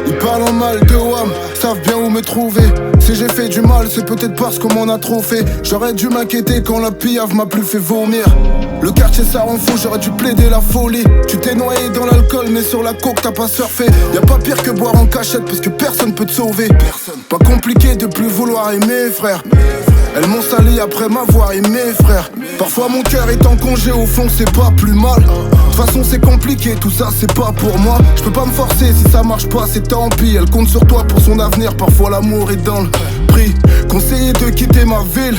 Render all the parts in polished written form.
Ils parlent en mal de WAM, savent bien où me trouver. Si j'ai fait du mal, c'est peut-être parce qu'on m'en a trop fait. J'aurais dû m'inquiéter quand la pillave m'a plus fait vomir. Le quartier ça rend fou, j'aurais dû plaider la folie. Tu t'es noyé dans l'alcool mais sur la coke t'as pas surfé. Y'a pas pire que boire en cachette parce que personne peut te sauver. Pas compliqué de plus vouloir aimer frère. Elles m'ont sali après m'avoir aimé frère. Parfois mon cœur est en congé, au fond c'est pas plus mal. De toute façon c'est compliqué, tout ça c'est pas pour moi. Je peux pas me forcer, si ça marche pas c'est tant pis. Elle compte sur toi pour son avenir, parfois l'amour est dans le prix. Conseiller de quitter ma ville,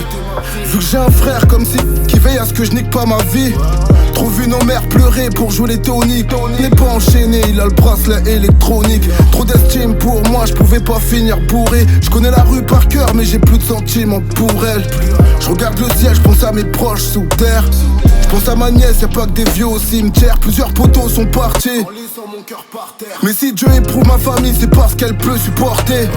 vu que j'ai un frère comme si qui veille à ce que je nique pas ma vie. Trop vu nos mères pleurer pour jouer les toniques. N'est pas enchaîné, il a le bracelet électronique. Trop d'estime pour moi, je pouvais pas finir bourré. Je connais la rue par cœur mais j'ai plus de sentiments pour elle. Je regarde le ciel, je pense à mes proches sous terre. Je pense à ma nièce, y'a pas que des vieux au cimetière. Plusieurs poteaux sont partis, mais si Dieu éprouve ma famille, c'est parce qu'elle peut supporter.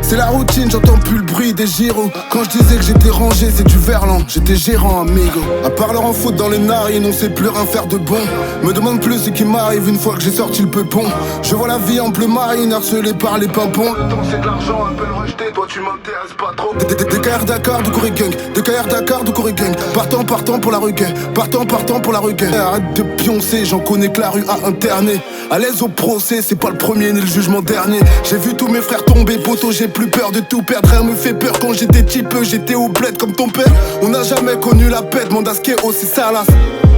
C'est la routine, j'entends plus le bruit des gyros. Quand je disais que j'étais rangé, c'est du verlan, j'étais gérant amigo. À part leur en foot dans les narines, on sait plus rien faire de bon. Me demande plus ce qui m'arrive une fois que j'ai sorti le peupon. Je vois la vie en bleu marine, harcelé par les pimpons. Le temps c'est de l'argent, un peu le rejeter, toi tu m'intéresses pas trop. Des KR Dakar, du Corée Gang, des KR Dakar, du Corée Gang. Partant pour la requête, partant pour la requête. Arrête de pioncer, j'en connais que la rue a interné. À l'aise au procès, c'est pas le premier ni le jugement dernier. J'ai vu tous mes frères tomber, poteau, j'ai plus peur de tout perdre. Rien me fait peur quand j'étais type, j'étais au bled comme ton père. On n'a jamais connu la paix, demande à ce qu'est aussi salace.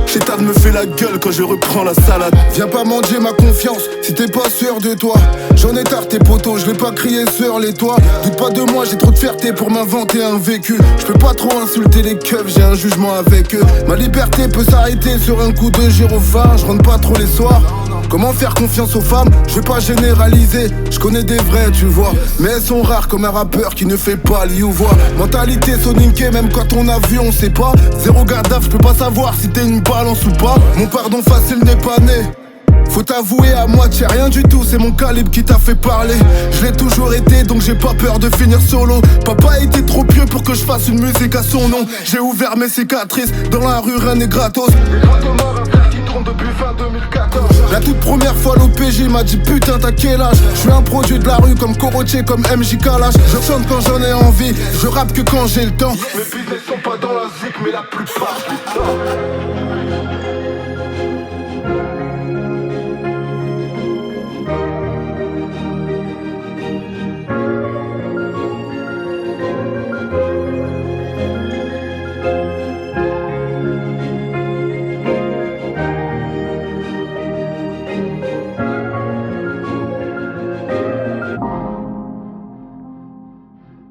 Chétane me fait la gueule quand je reprends la salade. Viens pas mendier ma confiance si t'es pas sûr de toi. J'en ai tard tes potos, je vais pas crier sur les toits. Doute pas de moi, j'ai trop de fierté pour m'inventer un véhicule. Je peux pas trop insulter les keufs, j'ai un jugement avec eux. Ma liberté peut s'arrêter sur un coup de gyrophare. Je rentre pas trop les soirs. Comment faire confiance aux femmes? Je vais pas généraliser, je connais des vrais tu vois. Mais elles sont rares comme un rappeur qui ne fait pas voix. Mentalité soninké, même quand on a vu on sait pas. Zéro gardave, je peux pas savoir si t'es une balance ou pas. Mon pardon facile n'est pas né. Faut t'avouer à moitié rien du tout, c'est mon calibre qui t'a fait parler. Je l'ai toujours été donc j'ai pas peur de finir solo. Papa était trop pieux pour que je fasse une musique à son nom. J'ai ouvert mes cicatrices, dans la rue rien n'est gratos. Les points de mort, un frère qui trompe depuis fin 2014. La toute première fois l'OPJ m'a dit putain t'as quel âge? Je suis un produit de la rue comme Koroche, comme MJ Kalash. Je chante quand j'en ai envie, je rappe que quand j'ai le temps. Mes business sont pas dans la zik mais la plupart du temps.